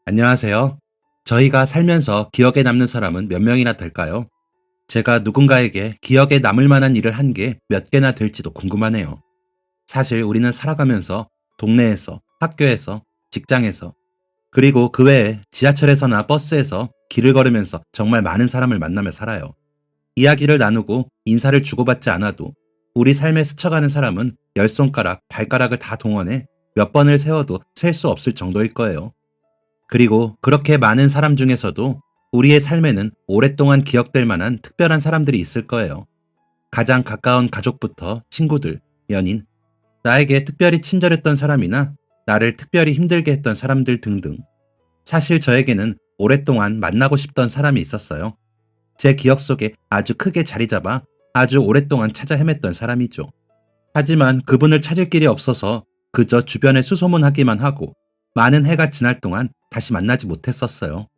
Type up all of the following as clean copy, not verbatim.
안녕하세요. 저희가 살면서 기억에 남는 사람은 몇 명이나 될까요? 제가 누군가에게 기억에 남을 만한 일을 한 게 몇 개나 될지도 궁금하네요. 사실 우리는 살아가면서 동네에서, 학교에서, 직장에서, 그리고 그 외에 지하철에서나 버스에서 길을 걸으면서 정말 많은 사람을 만나며 살아요. 이야기를 나누고 인사를 주고받지 않아도 우리 삶에 스쳐가는 사람은 열 손가락, 발가락을 다 동원해 몇 번을 세워도 셀 수 없을 정도일 거예요. 그리고 그렇게 많은 사람 중에서도 우리의 삶에는 오랫동안 기억될 만한 특별한 사람들이 있을 거예요. 가장 가까운 가족부터 친구들, 연인, 나에게 특별히 친절했던 사람이나 나를 특별히 힘들게 했던 사람들 등등. 사실 저에게는 오랫동안 만나고 싶던 사람이 있었어요. 제 기억 속에 아주 크게 자리 잡아 아주 오랫동안 찾아 헤맸던 사람이죠. 하지만 그분을 찾을 길이 없어서 그저 주변에 수소문하기만 하고 많은 해가 지날 동안 다시 만나지 못했었어요.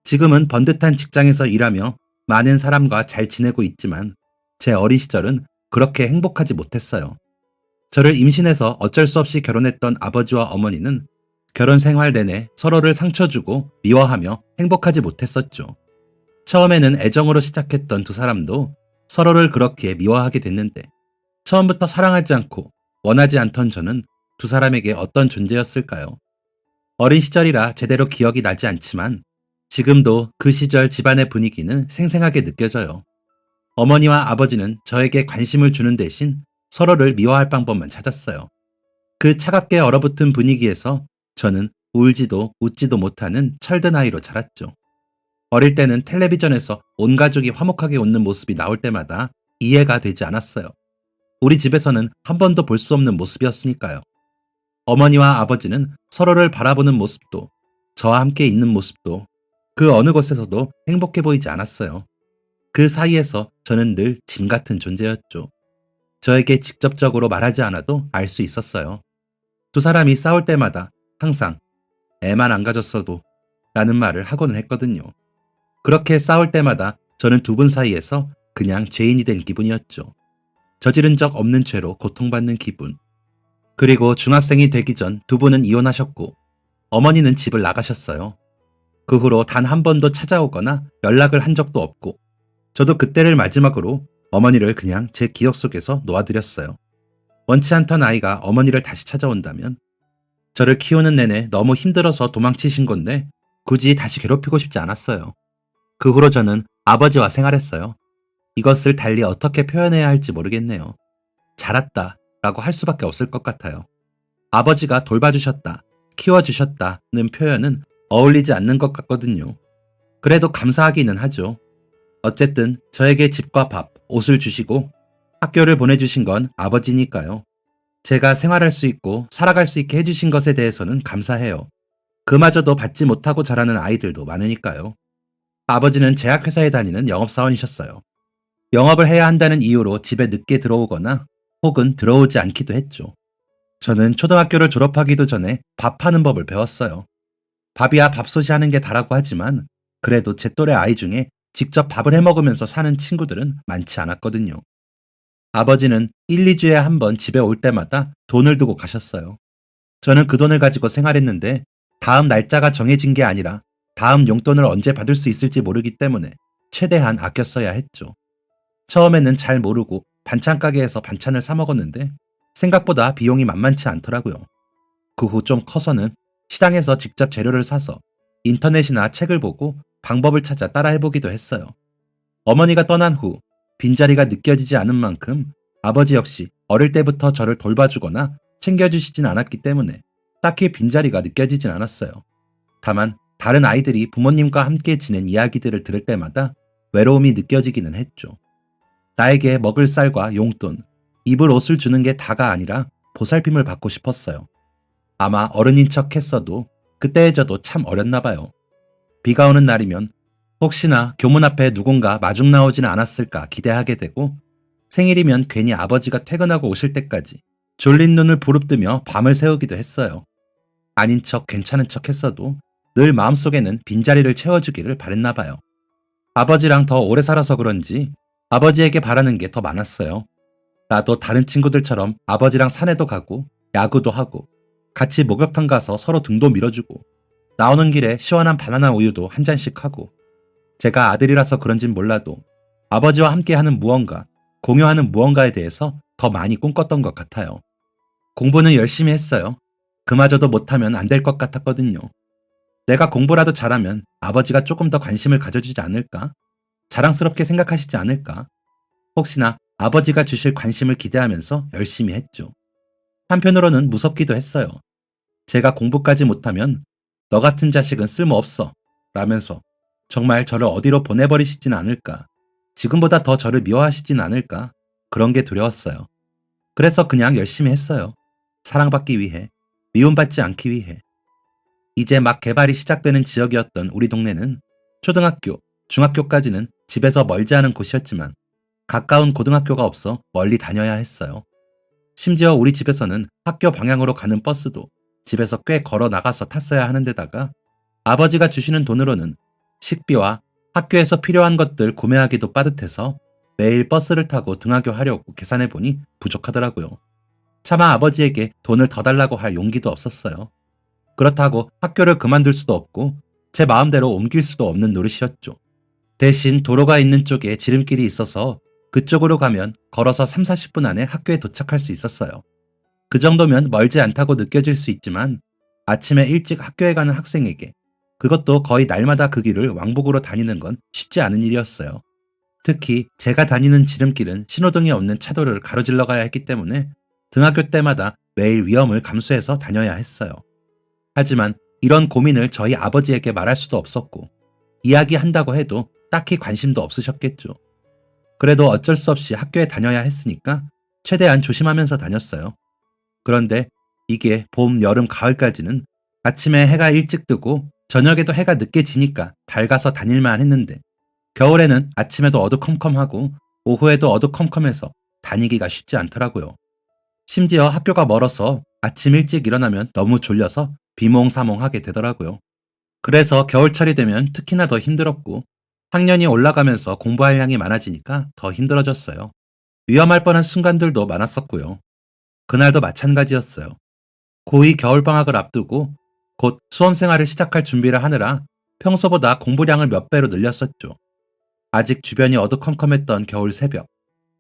지금은 번듯한 직장에서 일하며 많은 사람과 잘 지내고 있지만 제 어린 시절은 그렇게 행복하지 못했어요. 저를 임신해서 어쩔 수 없이 결혼했던 아버지와 어머니는 결혼 생활 내내 서로를 상처 주고 미워하며 행복하지 못했었죠. 처음에는 애정으로 시작했던 두 사람도 서로를 그렇게 미워하게 됐는데 처음부터 사랑하지 않고 원하지 않던 저는 두 사람에게 어떤 존재였을까요? 어린 시절이라 제대로 기억이 나지 않지만 지금도 그 시절 집안의 분위기는 생생하게 느껴져요. 어머니와 아버지는 저에게 관심을 주는 대신 서로를 미워할 방법만 찾았어요. 그 차갑게 얼어붙은 분위기에서 저는 울지도 웃지도 못하는 철든 아이로 자랐죠. 어릴 때는 텔레비전에서 온 가족이 화목하게 웃는 모습이 나올 때마다 이해가 되지 않았어요. 우리 집에서는 한 번도 볼 수 없는 모습이었으니까요. 어머니와 아버지는 서로를 바라보는 모습도, 저와 함께 있는 모습도, 그 어느 곳에서도 행복해 보이지 않았어요. 그 사이에서 저는 늘 짐 같은 존재였죠. 저에게 직접적으로 말하지 않아도 알 수 있었어요. 두 사람이 싸울 때마다 항상 애만 안 가졌어도 라는 말을 하고는 했거든요. 그렇게 싸울 때마다 저는 두 분 사이에서 그냥 죄인이 된 기분이었죠. 저지른 적 없는 죄로 고통받는 기분. 그리고 중학생이 되기 전 두 분은 이혼하셨고 어머니는 집을 나가셨어요. 그 후로 단 한 번도 찾아오거나 연락을 한 적도 없고 저도 그때를 마지막으로 어머니를 그냥 제 기억 속에서 놓아드렸어요. 원치 않던 아이가 어머니를 다시 찾아온다면 저를 키우는 내내 너무 힘들어서 도망치신 건데 굳이 다시 괴롭히고 싶지 않았어요. 그 후로 저는 아버지와 생활했어요. 이것을 달리 어떻게 표현해야 할지 모르겠네요. 자랐다 라고 할 수밖에 없을 것 같아요. 아버지가 돌봐주셨다, 키워주셨다는 표현은 어울리지 않는 것 같거든요. 그래도 감사하기는 하죠. 어쨌든 저에게 집과 밥, 옷을 주시고 학교를 보내주신 건 아버지니까요. 제가 생활할 수 있고 살아갈 수 있게 해주신 것에 대해서는 감사해요. 그마저도 받지 못하고 자라는 아이들도 많으니까요. 아버지는 제약회사에 다니는 영업사원이셨어요. 영업을 해야 한다는 이유로 집에 늦게 들어오거나 혹은 들어오지 않기도 했죠. 저는 초등학교를 졸업하기도 전에 밥하는 법을 배웠어요. 밥이야 밥솥이 하는 게 다라고 하지만 그래도 제 또래 아이 중에 직접 밥을 해 먹으면서 사는 친구들은 많지 않았거든요. 아버지는 1, 2주에 한 번 집에 올 때마다 돈을 두고 가셨어요. 저는 그 돈을 가지고 생활했는데 다음 날짜가 정해진 게 아니라 다음 용돈을 언제 받을 수 있을지 모르기 때문에 최대한 아껴 써야 했죠. 처음에는 잘 모르고 반찬 가게에서 반찬을 사 먹었는데 생각보다 비용이 만만치 않더라고요. 그 후 좀 커서는 시장에서 직접 재료를 사서 인터넷이나 책을 보고 방법을 찾아 따라해보기도 했어요. 어머니가 떠난 후 빈자리가 느껴지지 않은 만큼 아버지 역시 어릴 때부터 저를 돌봐주거나 챙겨주시진 않았기 때문에 딱히 빈자리가 느껴지진 않았어요. 다만 다른 아이들이 부모님과 함께 지낸 이야기들을 들을 때마다 외로움이 느껴지기는 했죠. 나에게 먹을 쌀과 용돈, 입을 옷을 주는 게 다가 아니라 보살핌을 받고 싶었어요. 아마 어른인 척 했어도 그때의 저도 참 어렸나 봐요. 비가 오는 날이면 혹시나 교문 앞에 누군가 마중 나오지는 않았을까 기대하게 되고 생일이면 괜히 아버지가 퇴근하고 오실 때까지 졸린 눈을 부릅뜨며 밤을 새우기도 했어요. 아닌 척 괜찮은 척 했어도 늘 마음속에는 빈자리를 채워주기를 바랬나 봐요. 아버지랑 더 오래 살아서 그런지 아버지에게 바라는 게 더 많았어요. 나도 다른 친구들처럼 아버지랑 산에도 가고 야구도 하고 같이 목욕탕 가서 서로 등도 밀어주고 나오는 길에 시원한 바나나 우유도 한 잔씩 하고, 제가 아들이라서 그런진 몰라도 아버지와 함께하는 무언가, 공유하는 무언가에 대해서 더 많이 꿈꿨던 것 같아요. 공부는 열심히 했어요. 그마저도 못하면 안 될 것 같았거든요. 내가 공부라도 잘하면 아버지가 조금 더 관심을 가져주지 않을까? 자랑스럽게 생각하시지 않을까? 혹시나 아버지가 주실 관심을 기대하면서 열심히 했죠. 한편으로는 무섭기도 했어요. 제가 공부까지 못하면 너 같은 자식은 쓸모없어 라면서 정말 저를 어디로 보내버리시진 않을까? 지금보다 더 저를 미워하시진 않을까? 그런 게 두려웠어요. 그래서 그냥 열심히 했어요. 사랑받기 위해, 미움받지 않기 위해. 이제 막 개발이 시작되는 지역이었던 우리 동네는 초등학교, 중학교까지는 집에서 멀지 않은 곳이었지만 가까운 고등학교가 없어 멀리 다녀야 했어요. 심지어 우리 집에서는 학교 방향으로 가는 버스도 집에서 꽤 걸어 나가서 탔어야 하는 데다가 아버지가 주시는 돈으로는 식비와 학교에서 필요한 것들 구매하기도 빠듯해서 매일 버스를 타고 등하교하려고 계산해보니 부족하더라고요. 차마 아버지에게 돈을 더 달라고 할 용기도 없었어요. 그렇다고 학교를 그만둘 수도 없고 제 마음대로 옮길 수도 없는 노릇이었죠. 대신 도로가 있는 쪽에 지름길이 있어서 그쪽으로 가면 걸어서 3, 40분 안에 학교에 도착할 수 있었어요. 그 정도면 멀지 않다고 느껴질 수 있지만 아침에 일찍 학교에 가는 학생에게, 그것도 거의 날마다 그 길을 왕복으로 다니는 건 쉽지 않은 일이었어요. 특히 제가 다니는 지름길은 신호등이 없는 차도를 가로질러 가야 했기 때문에 등하교 때마다 매일 위험을 감수해서 다녀야 했어요. 하지만 이런 고민을 저희 아버지에게 말할 수도 없었고, 이야기한다고 해도 딱히 관심도 없으셨겠죠. 그래도 어쩔 수 없이 학교에 다녀야 했으니까 최대한 조심하면서 다녔어요. 그런데 이게 봄, 여름, 가을까지는 아침에 해가 일찍 뜨고 저녁에도 해가 늦게 지니까 밝아서 다닐만 했는데, 겨울에는 아침에도 어두컴컴하고 오후에도 어두컴컴해서 다니기가 쉽지 않더라고요. 심지어 학교가 멀어서 아침 일찍 일어나면 너무 졸려서 비몽사몽하게 되더라고요. 그래서 겨울철이 되면 특히나 더 힘들었고, 학년이 올라가면서 공부할 양이 많아지니까 더 힘들어졌어요. 위험할 뻔한 순간들도 많았었고요. 그날도 마찬가지였어요. 고2 겨울방학을 앞두고 곧 수험생활을 시작할 준비를 하느라 평소보다 공부량을 몇 배로 늘렸었죠. 아직 주변이 어두컴컴했던 겨울 새벽,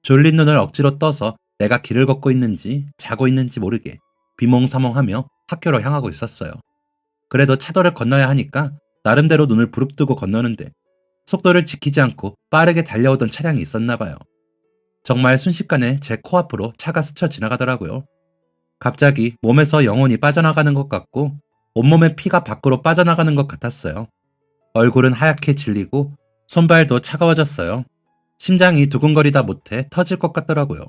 졸린 눈을 억지로 떠서 내가 길을 걷고 있는지 자고 있는지 모르게 비몽사몽하며 학교로 향하고 있었어요. 그래도 차도를 건너야 하니까 나름대로 눈을 부릅뜨고 건너는데 속도를 지키지 않고 빠르게 달려오던 차량이 있었나 봐요. 정말 순식간에 제 코앞으로 차가 스쳐 지나가더라고요. 갑자기 몸에서 영혼이 빠져나가는 것 같고 온몸의 피가 밖으로 빠져나가는 것 같았어요. 얼굴은 하얗게 질리고 손발도 차가워졌어요. 심장이 두근거리다 못해 터질 것 같더라고요.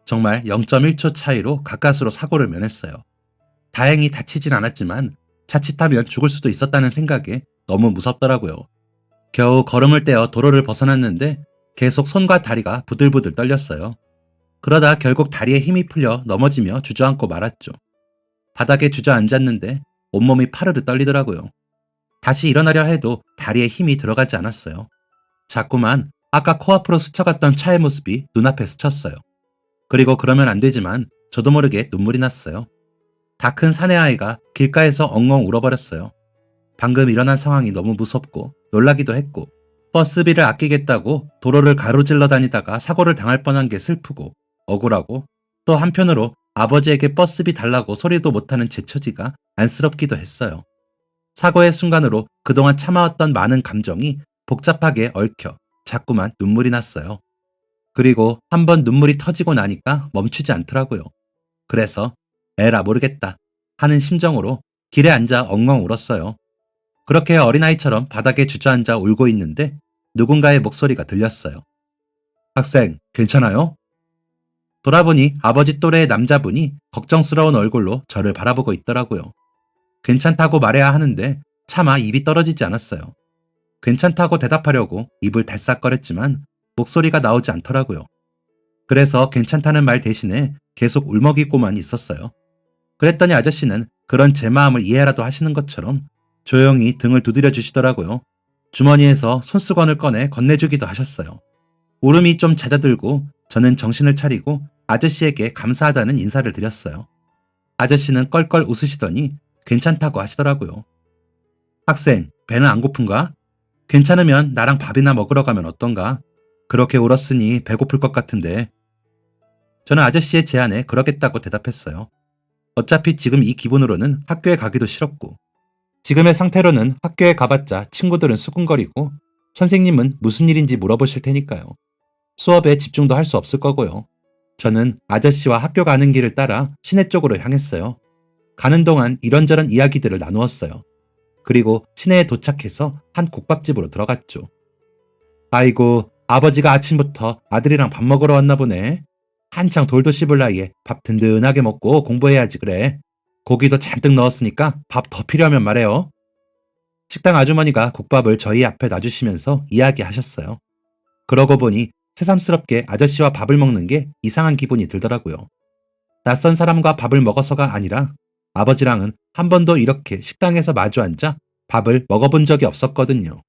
정말 0.1초 차이로 가까스로 사고를 면했어요. 다행히 다치진 않았지만 자칫하면 죽을 수도 있었다는 생각에 너무 무섭더라고요. 겨우 걸음을 떼어 도로를 벗어났는데 계속 손과 다리가 부들부들 떨렸어요. 그러다 결국 다리에 힘이 풀려 넘어지며 주저앉고 말았죠. 바닥에 주저앉았는데 온몸이 파르르 떨리더라고요. 다시 일어나려 해도 다리에 힘이 들어가지 않았어요. 자꾸만 아까 코앞으로 스쳐갔던 차의 모습이 눈앞에 스쳤어요. 그리고 그러면 안 되지만 저도 모르게 눈물이 났어요. 다 큰 사내아이가 길가에서 엉엉 울어버렸어요. 방금 일어난 상황이 너무 무섭고 놀라기도 했고, 버스비를 아끼겠다고 도로를 가로질러 다니다가 사고를 당할 뻔한 게 슬프고 억울하고, 또 한편으로 아버지에게 버스비 달라고 소리도 못하는 제 처지가 안쓰럽기도 했어요. 사고의 순간으로 그동안 참아왔던 많은 감정이 복잡하게 얽혀 자꾸만 눈물이 났어요. 그리고 한번 눈물이 터지고 나니까 멈추지 않더라고요. 그래서 에라 모르겠다 하는 심정으로 길에 앉아 엉엉 울었어요. 그렇게 어린아이처럼 바닥에 주저앉아 울고 있는데 누군가의 목소리가 들렸어요. 학생, 괜찮아요? 돌아보니 아버지 또래의 남자분이 걱정스러운 얼굴로 저를 바라보고 있더라고요. 괜찮다고 말해야 하는데 차마 입이 떨어지지 않았어요. 괜찮다고 대답하려고 입을 달싹거렸지만 목소리가 나오지 않더라고요. 그래서 괜찮다는 말 대신에 계속 울먹이고만 있었어요. 그랬더니 아저씨는 그런 제 마음을 이해라도 하시는 것처럼 조용히 등을 두드려 주시더라고요. 주머니에서 손수건을 꺼내 건네주기도 하셨어요. 울음이 좀 잦아들고 저는 정신을 차리고 아저씨에게 감사하다는 인사를 드렸어요. 아저씨는 껄껄 웃으시더니 괜찮다고 하시더라고요. 학생, 배는 안 고픈가? 괜찮으면 나랑 밥이나 먹으러 가면 어떤가? 그렇게 울었으니 배고플 것 같은데. 저는 아저씨의 제안에 그러겠다고 대답했어요. 어차피 지금 이 기분으로는 학교에 가기도 싫었고, 지금의 상태로는 학교에 가봤자 친구들은 수군거리고, 선생님은 무슨 일인지 물어보실 테니까요. 수업에 집중도 할 수 없을 거고요. 저는 아저씨와 학교 가는 길을 따라 시내 쪽으로 향했어요. 가는 동안 이런저런 이야기들을 나누었어요. 그리고 시내에 도착해서 한 국밥집으로 들어갔죠. 아이고, 아버지가 아침부터 아들이랑 밥 먹으러 왔나 보네. 한창 돌도 씹을 나이에 밥 든든하게 먹고 공부해야지 그래. 고기도 잔뜩 넣었으니까 밥 더 필요하면 말해요. 식당 아주머니가 국밥을 저희 앞에 놔주시면서 이야기하셨어요. 그러고 보니 새삼스럽게 아저씨와 밥을 먹는 게 이상한 기분이 들더라고요. 낯선 사람과 밥을 먹어서가 아니라 아버지랑은 한 번도 이렇게 식당에서 마주 앉아 밥을 먹어본 적이 없었거든요.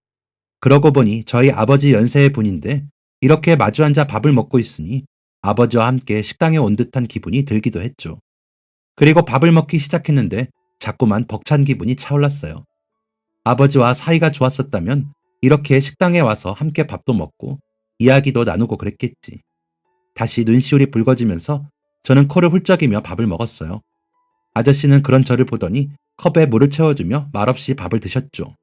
그러고 보니 저희 아버지 연세의 분인데 이렇게 마주 앉아 밥을 먹고 있으니 아버지와 함께 식당에 온 듯한 기분이 들기도 했죠. 그리고 밥을 먹기 시작했는데 자꾸만 벅찬 기분이 차올랐어요. 아버지와 사이가 좋았었다면 이렇게 식당에 와서 함께 밥도 먹고 이야기도 나누고 그랬겠지. 다시 눈시울이 붉어지면서 저는 코를 훌쩍이며 밥을 먹었어요. 아저씨는 그런 저를 보더니 컵에 물을 채워주며 말없이 밥을 드셨죠.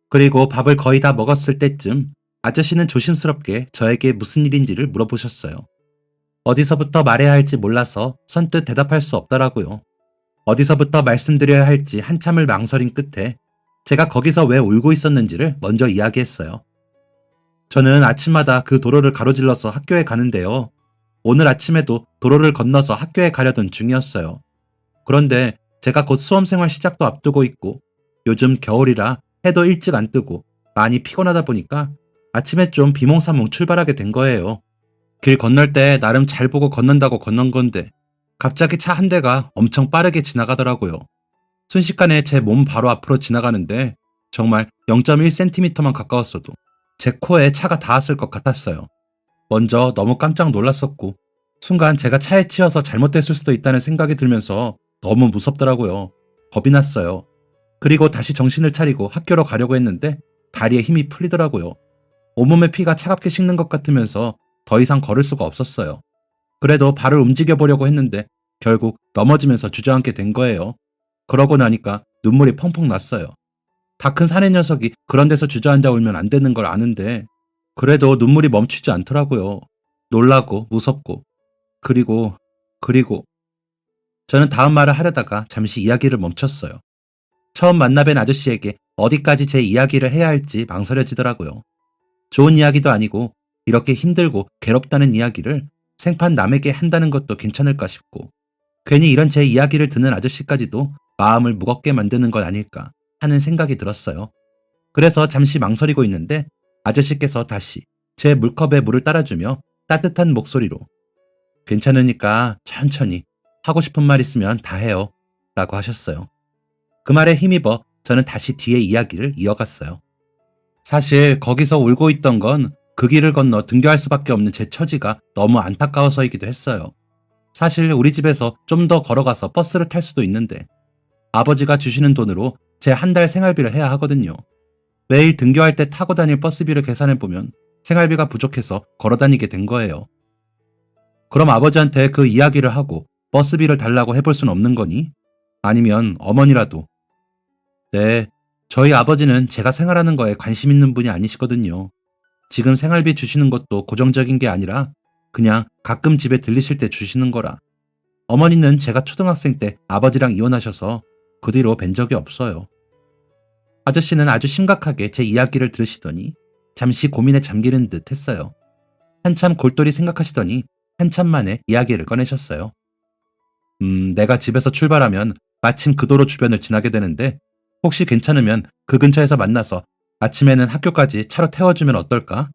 그리고 밥을 거의 다 먹었을 때쯤 아저씨는 조심스럽게 저에게 무슨 일인지를 물어보셨어요. 어디서부터 말해야 할지 몰라서 선뜻 대답할 수 없더라고요. 어디서부터 말씀드려야 할지 한참을 망설인 끝에 제가 거기서 왜 울고 있었는지를 먼저 이야기했어요. 저는 아침마다 그 도로를 가로질러서 학교에 가는데요. 오늘 아침에도 도로를 건너서 학교에 가려던 중이었어요. 그런데 제가 곧 수험생활 시작도 앞두고 있고 요즘 겨울이라 해도 일찍 안 뜨고 많이 피곤하다 보니까 아침에 좀 비몽사몽 출발하게 된 거예요. 길 건널 때 나름 잘 보고 건넌다고 건넌 건데 갑자기 차 한 대가 엄청 빠르게 지나가더라고요. 순식간에 제 몸 바로 앞으로 지나가는데 정말 0.1cm만 가까웠어도 제 코에 차가 닿았을 것 같았어요. 먼저 너무 깜짝 놀랐었고 순간 제가 차에 치여서 잘못됐을 수도 있다는 생각이 들면서 너무 무섭더라고요. 겁이 났어요. 그리고 다시 정신을 차리고 학교로 가려고 했는데 다리에 힘이 풀리더라고요. 온몸에 피가 차갑게 식는 것 같으면서 더 이상 걸을 수가 없었어요. 그래도 발을 움직여 보려고 했는데 결국 넘어지면서 주저앉게 된 거예요. 그러고 나니까 눈물이 펑펑 났어요. 다 큰 사내 녀석이 그런 데서 주저앉아 울면 안 되는 걸 아는데 그래도 눈물이 멈추지 않더라고요. 놀라고 무섭고 그리고 저는 다음 말을 하려다가 잠시 이야기를 멈췄어요. 처음 만나 뵌 아저씨에게 어디까지 제 이야기를 해야 할지 망설여지더라고요. 좋은 이야기도 아니고 이렇게 힘들고 괴롭다는 이야기를 생판 남에게 한다는 것도 괜찮을까 싶고 괜히 이런 제 이야기를 듣는 아저씨까지도 마음을 무겁게 만드는 건 아닐까 하는 생각이 들었어요. 그래서 잠시 망설이고 있는데 아저씨께서 다시 제 물컵에 물을 따라주며 따뜻한 목소리로 괜찮으니까 천천히 하고 싶은 말 있으면 다 해요 라고 하셨어요. 그 말에 힘입어 저는 다시 뒤에 이야기를 이어갔어요. 사실 거기서 울고 있던 건 그 길을 건너 등교할 수밖에 없는 제 처지가 너무 안타까워서이기도 했어요. 사실 우리 집에서 좀 더 걸어가서 버스를 탈 수도 있는데 아버지가 주시는 돈으로 제 한 달 생활비를 해야 하거든요. 매일 등교할 때 타고 다닐 버스비를 계산해보면 생활비가 부족해서 걸어 다니게 된 거예요. 그럼 아버지한테 그 이야기를 하고 버스비를 달라고 해볼 순 없는 거니? 아니면 어머니라도. 네, 저희 아버지는 제가 생활하는 거에 관심 있는 분이 아니시거든요. 지금 생활비 주시는 것도 고정적인 게 아니라 그냥 가끔 집에 들리실 때 주시는 거라. 어머니는 제가 초등학생 때 아버지랑 이혼하셔서 그 뒤로 뵌 적이 없어요. 아저씨는 아주 심각하게 제 이야기를 들으시더니 잠시 고민에 잠기는 듯 했어요. 한참 골똘히 생각하시더니 한참 만에 이야기를 꺼내셨어요. 내가 집에서 출발하면 마침 그 도로 주변을 지나게 되는데 혹시 괜찮으면 그 근처에서 만나서 아침에는 학교까지 차로 태워주면 어떨까?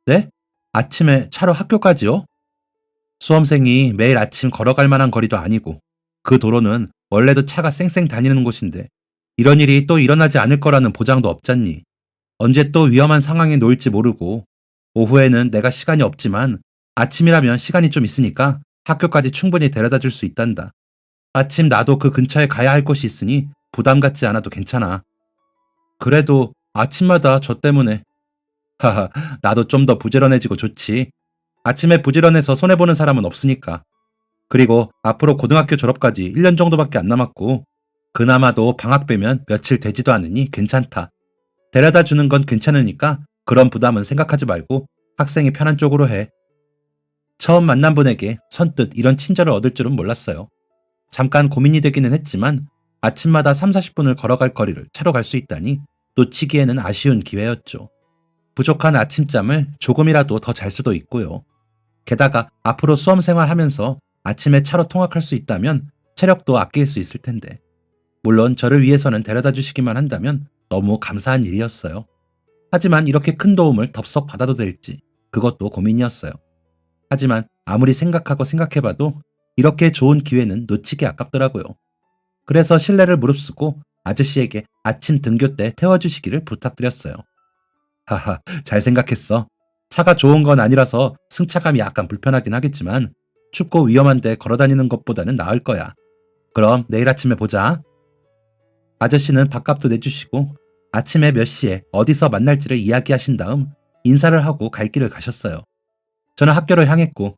네? 아침에 차로 학교까지요? 수험생이 매일 아침 걸어갈 만한 거리도 아니고 그 도로는 원래도 차가 쌩쌩 다니는 곳인데 이런 일이 또 일어나지 않을 거라는 보장도 없잖니. 언제 또 위험한 상황에 놓일지 모르고 오후에는 내가 시간이 없지만 아침이라면 시간이 좀 있으니까 학교까지 충분히 데려다 줄 수 있단다. 마침 나도 그 근처에 가야 할 곳이 있으니 부담 갖지 않아도 괜찮아. 그래도 아침마다 저 때문에. 하하, 나도 좀 더 부지런해지고 좋지. 아침에 부지런해서 손해보는 사람은 없으니까. 그리고 앞으로 고등학교 졸업까지 1년 정도밖에 안 남았고, 그나마도 방학 빼면 며칠 되지도 않으니 괜찮다. 데려다 주는 건 괜찮으니까 그런 부담은 생각하지 말고 학생이 편한 쪽으로 해. 처음 만난 분에게 선뜻 이런 친절을 얻을 줄은 몰랐어요. 잠깐 고민이 되기는 했지만 아침마다 3, 40분을 걸어갈 거리를 차로 갈 수 있다니 놓치기에는 아쉬운 기회였죠. 부족한 아침잠을 조금이라도 더 잘 수도 있고요. 게다가 앞으로 수험 생활하면서 아침에 차로 통학할 수 있다면 체력도 아낄 수 있을 텐데. 물론 저를 위해서는 데려다 주시기만 한다면 너무 감사한 일이었어요. 하지만 이렇게 큰 도움을 덥석 받아도 될지 그것도 고민이었어요. 하지만 아무리 생각하고 생각해봐도 이렇게 좋은 기회는 놓치기 아깝더라고요. 그래서 신뢰를 무릅쓰고 아저씨에게 아침 등교 때 태워주시기를 부탁드렸어요. 하하, 잘 생각했어. 차가 좋은 건 아니라서 승차감이 약간 불편하긴 하겠지만 춥고 위험한데 걸어다니는 것보다는 나을 거야. 그럼 내일 아침에 보자. 아저씨는 밥값도 내주시고 아침에 몇 시에 어디서 만날지를 이야기하신 다음 인사를 하고 갈 길을 가셨어요. 저는 학교를 향했고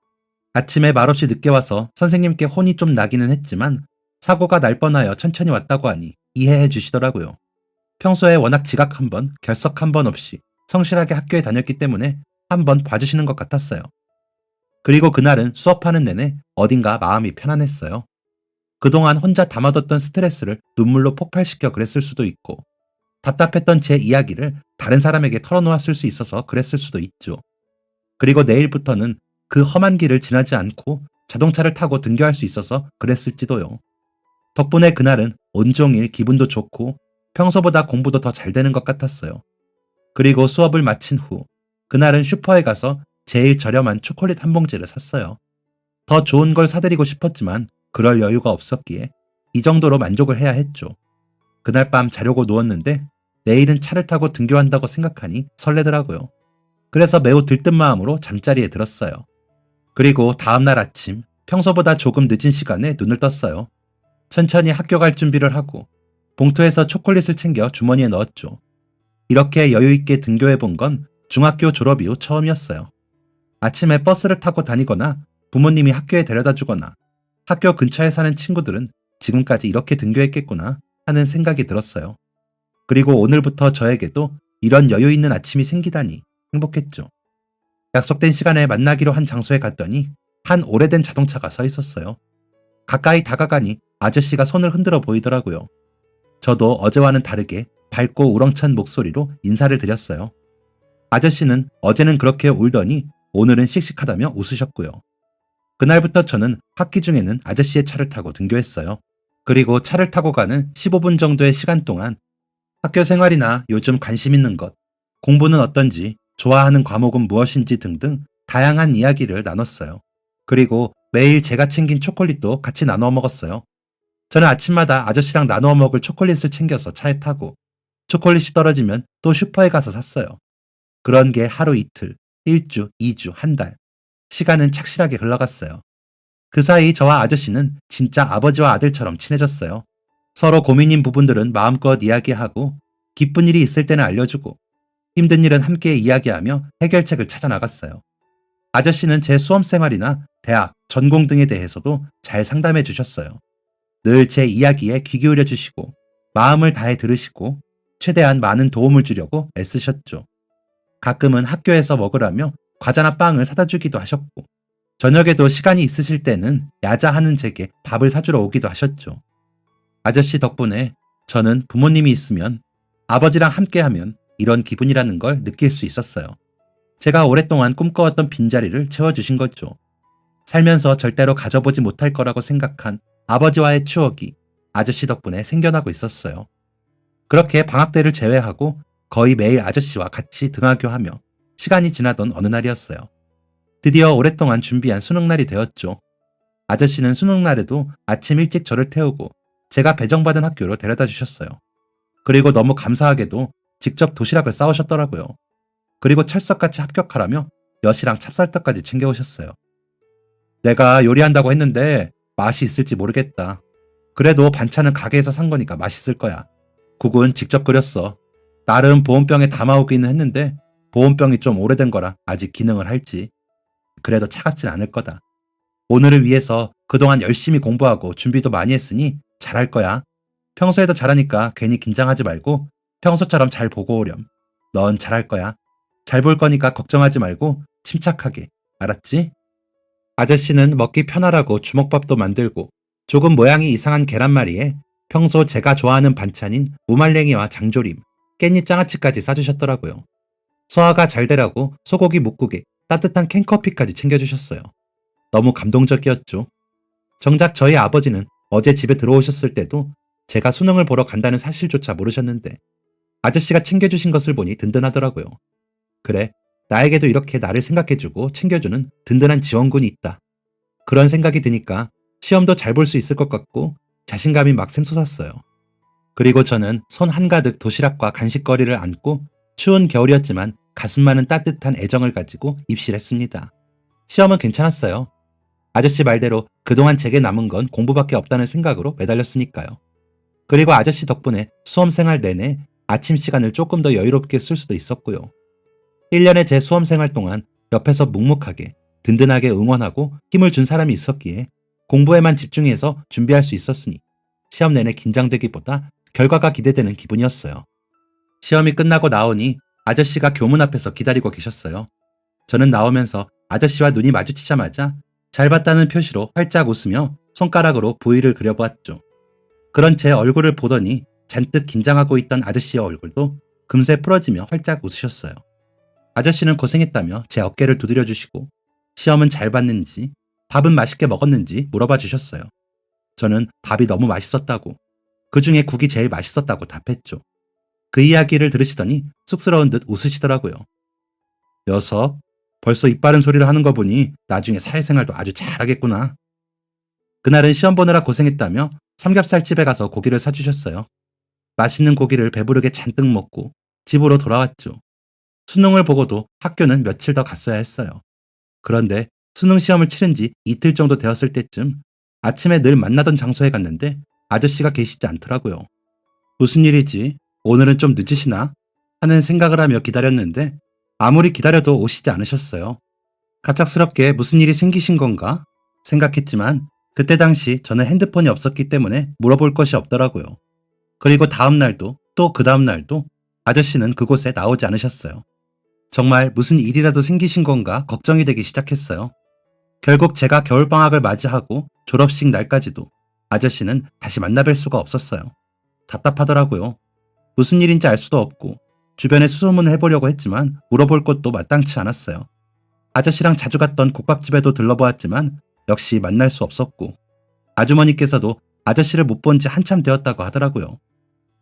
아침에 말없이 늦게 와서 선생님께 혼이 좀 나기는 했지만 사고가 날 뻔하여 천천히 왔다고 하니 이해해 주시더라고요. 평소에 워낙 지각 한 번, 결석 한 번 없이 성실하게 학교에 다녔기 때문에 한번 봐주시는 것 같았어요. 그리고 그날은 수업하는 내내 어딘가 마음이 편안했어요. 그동안 혼자 담아뒀던 스트레스를 눈물로 폭발시켜 그랬을 수도 있고, 답답했던 제 이야기를 다른 사람에게 털어놓았을 수 있어서 그랬을 수도 있죠. 그리고 내일부터는 그 험한 길을 지나지 않고 자동차를 타고 등교할 수 있어서 그랬을지도요. 덕분에 그날은 온종일 기분도 좋고 평소보다 공부도 더 잘 되는 것 같았어요. 그리고 수업을 마친 후 그날은 슈퍼에 가서 제일 저렴한 초콜릿 한 봉지를 샀어요. 더 좋은 걸 사드리고 싶었지만 그럴 여유가 없었기에 이 정도로 만족을 해야 했죠. 그날 밤 자려고 누웠는데 내일은 차를 타고 등교한다고 생각하니 설레더라고요. 그래서 매우 들뜬 마음으로 잠자리에 들었어요. 그리고 다음날 아침 평소보다 조금 늦은 시간에 눈을 떴어요. 천천히 학교 갈 준비를 하고 봉투에서 초콜릿을 챙겨 주머니에 넣었죠. 이렇게 여유 있게 등교해 본 건 중학교 졸업 이후 처음이었어요. 아침에 버스를 타고 다니거나 부모님이 학교에 데려다 주거나 학교 근처에 사는 친구들은 지금까지 이렇게 등교했겠구나 하는 생각이 들었어요. 그리고 오늘부터 저에게도 이런 여유 있는 아침이 생기다니 행복했죠. 약속된 시간에 만나기로 한 장소에 갔더니 한 오래된 자동차가 서 있었어요. 가까이 다가가니 아저씨가 손을 흔들어 보이더라고요. 저도 어제와는 다르게 밝고 우렁찬 목소리로 인사를 드렸어요. 아저씨는 어제는 그렇게 울더니 오늘은 씩씩하다며 웃으셨고요. 그날부터 저는 학기 중에는 아저씨의 차를 타고 등교했어요. 그리고 차를 타고 가는 15분 정도의 시간 동안 학교 생활이나 요즘 관심 있는 것, 공부는 어떤지, 좋아하는 과목은 무엇인지 등등 다양한 이야기를 나눴어요. 그리고 매일 제가 챙긴 초콜릿도 같이 나누어 먹었어요. 저는 아침마다 아저씨랑 나누어 먹을 초콜릿을 챙겨서 차에 타고 초콜릿이 떨어지면 또 슈퍼에 가서 샀어요. 그런 게 하루 이틀, 1주, 2주, 한 달. 시간은 착실하게 흘러갔어요. 그 사이 저와 아저씨는 진짜 아버지와 아들처럼 친해졌어요. 서로 고민인 부분들은 마음껏 이야기하고 기쁜 일이 있을 때는 알려주고 힘든 일은 함께 이야기하며 해결책을 찾아 나갔어요. 아저씨는 제 수험 생활이나 대학, 전공 등에 대해서도 잘 상담해 주셨어요. 늘 제 이야기에 귀 기울여 주시고 마음을 다해 들으시고 최대한 많은 도움을 주려고 애쓰셨죠. 가끔은 학교에서 먹으라며 과자나 빵을 사다 주기도 하셨고 저녁에도 시간이 있으실 때는 야자하는 제게 밥을 사주러 오기도 하셨죠. 아저씨 덕분에 저는 부모님이 있으면 아버지랑 함께하면 이런 기분이라는 걸 느낄 수 있었어요. 제가 오랫동안 꿈꿔왔던 빈자리를 채워주신 거죠. 살면서 절대로 가져보지 못할 거라고 생각한 아버지와의 추억이 아저씨 덕분에 생겨나고 있었어요. 그렇게 방학 때를 제외하고 거의 매일 아저씨와 같이 등하교하며 시간이 지나던 어느 날이었어요. 드디어 오랫동안 준비한 수능날이 되었죠. 아저씨는 수능날에도 아침 일찍 저를 태우고 제가 배정받은 학교로 데려다 주셨어요. 그리고 너무 감사하게도 직접 도시락을 싸오셨더라고요. 그리고 철석같이 합격하라며 엿이랑 찹쌀떡까지 챙겨오셨어요. 내가 요리한다고 했는데 맛이 있을지 모르겠다. 그래도 반찬은 가게에서 산 거니까 맛있을 거야. 국은 직접 끓였어. 나름 보온병에 담아오기는 했는데 보온병이 좀 오래된 거라 아직 기능을 할지. 그래도 차갑진 않을 거다. 오늘을 위해서 그동안 열심히 공부하고 준비도 많이 했으니 잘할 거야. 평소에도 잘하니까 괜히 긴장하지 말고 평소처럼 잘 보고 오렴. 넌 잘할 거야. 잘 볼 거니까 걱정하지 말고 침착하게. 알았지? 아저씨는 먹기 편하라고 주먹밥도 만들고 조금 모양이 이상한 계란말이에 평소 제가 좋아하는 반찬인 무말랭이와 장조림, 깻잎 장아찌까지 싸주셨더라고요. 소화가 잘 되라고 소고기 묵국에 따뜻한 캔커피까지 챙겨주셨어요. 너무 감동적이었죠. 정작 저희 아버지는 어제 집에 들어오셨을 때도 제가 수능을 보러 간다는 사실조차 모르셨는데 아저씨가 챙겨주신 것을 보니 든든하더라고요. 그래, 나에게도 이렇게 나를 생각해주고 챙겨주는 든든한 지원군이 있다. 그런 생각이 드니까 시험도 잘 볼 수 있을 것 같고 자신감이 막 샘솟았어요. 그리고 저는 손 한가득 도시락과 간식거리를 안고 추운 겨울이었지만 가슴만은 따뜻한 애정을 가지고 입실했습니다. 시험은 괜찮았어요. 아저씨 말대로 그동안 제게 남은 건 공부밖에 없다는 생각으로 매달렸으니까요. 그리고 아저씨 덕분에 수험생활 내내 아침 시간을 조금 더 여유롭게 쓸 수도 있었고요. 1년의 제 수험생활 동안 옆에서 묵묵하게 든든하게 응원하고 힘을 준 사람이 있었기에 공부에만 집중해서 준비할 수 있었으니 시험 내내 긴장되기보다 결과가 기대되는 기분이었어요. 시험이 끝나고 나오니 아저씨가 교문 앞에서 기다리고 계셨어요. 저는 나오면서 아저씨와 눈이 마주치자마자 잘 봤다는 표시로 활짝 웃으며 손가락으로 V를 그려보았죠. 그런 제 얼굴을 보더니 잔뜩 긴장하고 있던 아저씨의 얼굴도 금세 풀어지며 활짝 웃으셨어요. 아저씨는 고생했다며 제 어깨를 두드려 주시고 시험은 잘 봤는지 밥은 맛있게 먹었는지 물어봐 주셨어요. 저는 밥이 너무 맛있었다고, 그중에 국이 제일 맛있었다고 답했죠. 그 이야기를 들으시더니 쑥스러운 듯 웃으시더라고요. 녀석, 벌써 입 바른 소리를 하는 거 보니 나중에 사회생활도 아주 잘하겠구나. 그날은 시험 보느라 고생했다며 삼겹살집에 가서 고기를 사주셨어요. 맛있는 고기를 배부르게 잔뜩 먹고 집으로 돌아왔죠. 수능을 보고도 학교는 며칠 더 갔어야 했어요. 그런데 수능 시험을 치른 지 이틀 정도 되었을 때쯤 아침에 늘 만나던 장소에 갔는데 아저씨가 계시지 않더라고요. 무슨 일이지? 오늘은 좀 늦으시나? 하는 생각을 하며 기다렸는데 아무리 기다려도 오시지 않으셨어요. 갑작스럽게 무슨 일이 생기신 건가? 생각했지만 그때 당시 저는 핸드폰이 없었기 때문에 물어볼 것이 없더라고요. 그리고 다음 날도 또 그 다음 날도 아저씨는 그곳에 나오지 않으셨어요. 정말 무슨 일이라도 생기신 건가 걱정이 되기 시작했어요. 결국 제가 겨울방학을 맞이하고 졸업식 날까지도 아저씨는 다시 만나뵐 수가 없었어요. 답답하더라고요. 무슨 일인지 알 수도 없고 주변에 수소문을 해보려고 했지만 물어볼 곳도 마땅치 않았어요. 아저씨랑 자주 갔던 국밥집에도 들러보았지만 역시 만날 수 없었고 아주머니께서도 아저씨를 못 본 지 한참 되었다고 하더라고요.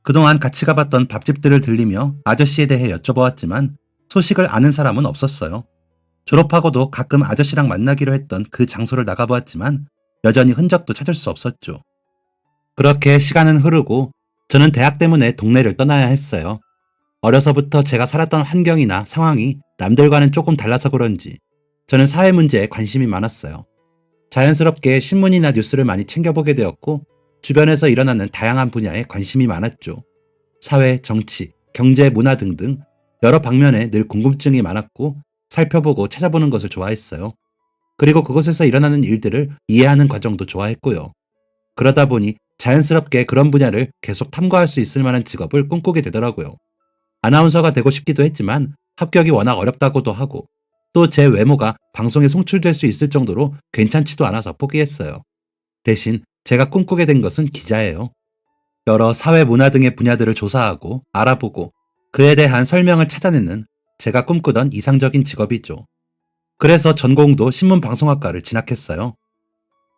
그동안 같이 가봤던 밥집들을 들리며 아저씨에 대해 여쭤보았지만 소식을 아는 사람은 없었어요. 졸업하고도 가끔 아저씨랑 만나기로 했던 그 장소를 나가보았지만 여전히 흔적도 찾을 수 없었죠. 그렇게 시간은 흐르고 저는 대학 때문에 동네를 떠나야 했어요. 어려서부터 제가 살았던 환경이나 상황이 남들과는 조금 달라서 그런지 저는 사회 문제에 관심이 많았어요. 자연스럽게 신문이나 뉴스를 많이 챙겨보게 되었고 주변에서 일어나는 다양한 분야에 관심이 많았죠. 사회, 정치, 경제, 문화 등등 여러 방면에 늘 궁금증이 많았고 살펴보고 찾아보는 것을 좋아했어요. 그리고 그곳에서 일어나는 일들을 이해하는 과정도 좋아했고요. 그러다 보니 자연스럽게 그런 분야를 계속 탐구할 수 있을 만한 직업을 꿈꾸게 되더라고요. 아나운서가 되고 싶기도 했지만 합격이 워낙 어렵다고도 하고 또 제 외모가 방송에 송출될 수 있을 정도로 괜찮지도 않아서 포기했어요. 대신 제가 꿈꾸게 된 것은 기자예요. 여러 사회 문화 등의 분야들을 조사하고 알아보고 그에 대한 설명을 찾아내는 제가 꿈꾸던 이상적인 직업이죠. 그래서 전공도 신문방송학과를 진학했어요.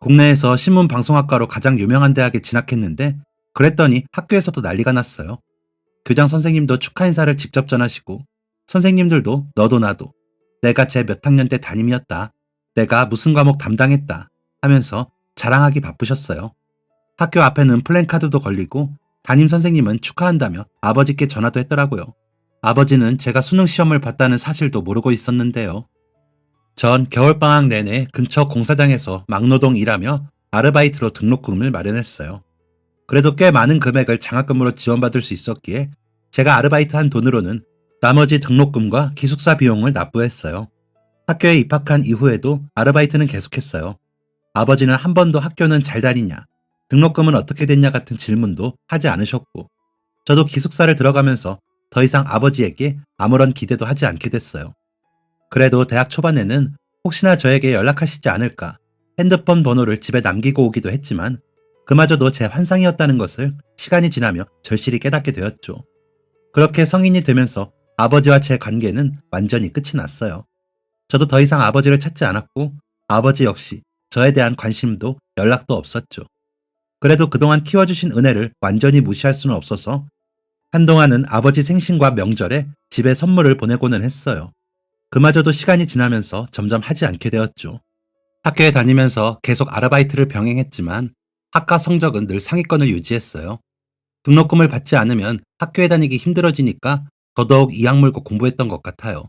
국내에서 신문방송학과로 가장 유명한 대학에 진학했는데 그랬더니 학교에서도 난리가 났어요. 교장 선생님도 축하 인사를 직접 전하시고 선생님들도 너도 나도 내가 제 몇 학년 때 담임이었다. 내가 무슨 과목 담당했다 하면서 자랑하기 바쁘셨어요. 학교 앞에는 플랜카드도 걸리고 담임 선생님은 축하한다며 아버지께 전화도 했더라고요. 아버지는 제가 수능 시험을 봤다는 사실도 모르고 있었는데요. 전 겨울방학 내내 근처 공사장에서 막노동 일하며 아르바이트로 등록금을 마련했어요. 그래도 꽤 많은 금액을 장학금으로 지원받을 수 있었기에 제가 아르바이트한 돈으로는 나머지 등록금과 기숙사 비용을 납부했어요. 학교에 입학한 이후에도 아르바이트는 계속했어요. 아버지는 한 번도 학교는 잘 다니냐, 등록금은 어떻게 됐냐 같은 질문도 하지 않으셨고, 저도 기숙사를 들어가면서 더 이상 아버지에게 아무런 기대도 하지 않게 됐어요. 그래도 대학 초반에는 혹시나 저에게 연락하시지 않을까 핸드폰 번호를 집에 남기고 오기도 했지만 그마저도 제 환상이었다는 것을 시간이 지나며 절실히 깨닫게 되었죠. 그렇게 성인이 되면서 아버지와 제 관계는 완전히 끝이 났어요. 저도 더 이상 아버지를 찾지 않았고 아버지 역시 저에 대한 관심도 연락도 없었죠. 그래도 그동안 키워주신 은혜를 완전히 무시할 수는 없어서 한동안은 아버지 생신과 명절에 집에 선물을 보내고는 했어요. 그마저도 시간이 지나면서 점점 하지 않게 되었죠. 학교에 다니면서 계속 아르바이트를 병행했지만 학과 성적은 늘 상위권을 유지했어요. 등록금을 받지 않으면 학교에 다니기 힘들어지니까 더더욱 이악 물고 공부했던 것 같아요.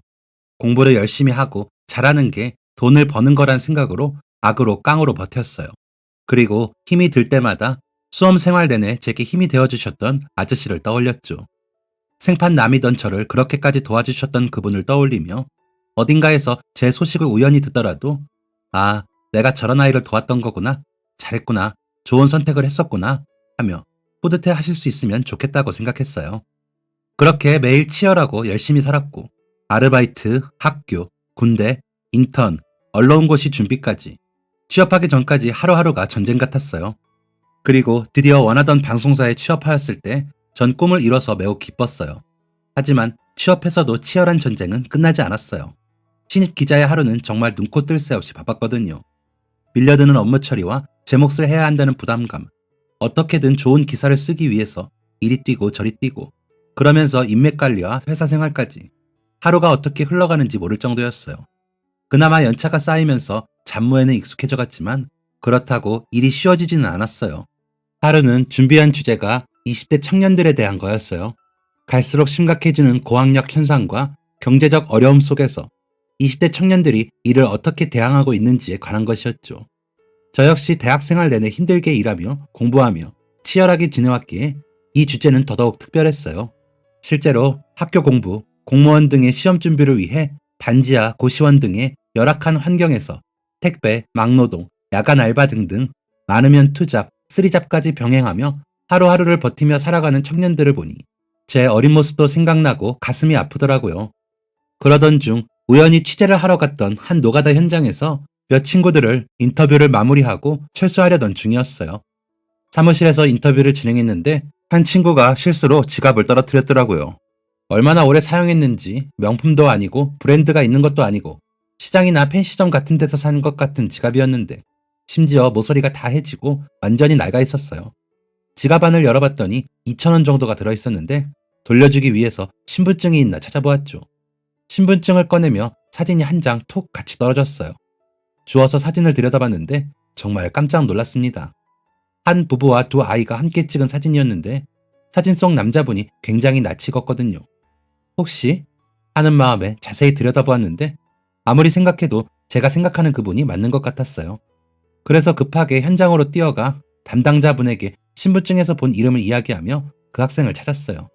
공부를 열심히 하고 잘하는 게 돈을 버는 거란 생각으로 악으로 깡으로 버텼어요. 그리고 힘이 들 때마다 수험 생활 내내 제게 힘이 되어주셨던 아저씨를 떠올렸죠. 생판 남이던 저를 그렇게까지 도와주셨던 그분을 떠올리며 어딘가에서 제 소식을 우연히 듣더라도 아, 내가 저런 아이를 도왔던 거구나. 잘했구나. 좋은 선택을 했었구나. 하며 뿌듯해 하실 수 있으면 좋겠다고 생각했어요. 그렇게 매일 치열하고 열심히 살았고 아르바이트, 학교, 군대, 인턴, 언론고시 준비까지 취업하기 전까지 하루하루가 전쟁 같았어요. 그리고 드디어 원하던 방송사에 취업하였을 때 전 꿈을 이뤄서 매우 기뻤어요. 하지만 취업해서도 치열한 전쟁은 끝나지 않았어요. 신입 기자의 하루는 정말 눈코 뜰 새 없이 바빴거든요. 밀려드는 업무 처리와 제 몫을 해야 한다는 부담감, 어떻게든 좋은 기사를 쓰기 위해서 이리 뛰고 저리 뛰고, 그러면서 인맥 관리와 회사 생활까지 하루가 어떻게 흘러가는지 모를 정도였어요. 그나마 연차가 쌓이면서 잡무에는 익숙해져 갔지만 그렇다고 일이 쉬워지지는 않았어요. 하루는 준비한 주제가 20대 청년들에 대한 거였어요. 갈수록 심각해지는 고학력 현상과 경제적 어려움 속에서 20대 청년들이 이를 어떻게 대항하고 있는지에 관한 것이었죠. 저 역시 대학생활 내내 힘들게 일하며 공부하며 치열하게 지내왔기에 이 주제는 더더욱 특별했어요. 실제로 학교 공부, 공무원 등의 시험 준비를 위해 반지하, 고시원 등의 열악한 환경에서 택배, 막노동, 야간 알바 등등 많으면 투잡, 쓰리잡까지 병행하며 하루하루를 버티며 살아가는 청년들을 보니 제 어린 모습도 생각나고 가슴이 아프더라고요. 그러던 중 우연히 취재를 하러 갔던 한 노가다 현장에서 몇 친구들을 인터뷰를 마무리하고 철수하려던 중이었어요. 사무실에서 인터뷰를 진행했는데 한 친구가 실수로 지갑을 떨어뜨렸더라고요. 얼마나 오래 사용했는지 명품도 아니고 브랜드가 있는 것도 아니고 시장이나 펜시점 같은 데서 산 것 같은 지갑이었는데 심지어 모서리가 다 해지고 완전히 낡아 있었어요. 지갑 안을 열어봤더니 2,000원 정도가 들어있었는데 돌려주기 위해서 신분증이 있나 찾아보았죠. 신분증을 꺼내며 사진이 한 장 톡 같이 떨어졌어요. 주워서 사진을 들여다봤는데 정말 깜짝 놀랐습니다. 한 부부와 두 아이가 함께 찍은 사진이었는데 사진 속 남자분이 굉장히 낯이 익었거든요. 혹시? 하는 마음에 자세히 들여다보았는데 아무리 생각해도 제가 생각하는 그분이 맞는 것 같았어요. 그래서 급하게 현장으로 뛰어가 담당자분에게 신분증에서 본 이름을 이야기하며 그 학생을 찾았어요.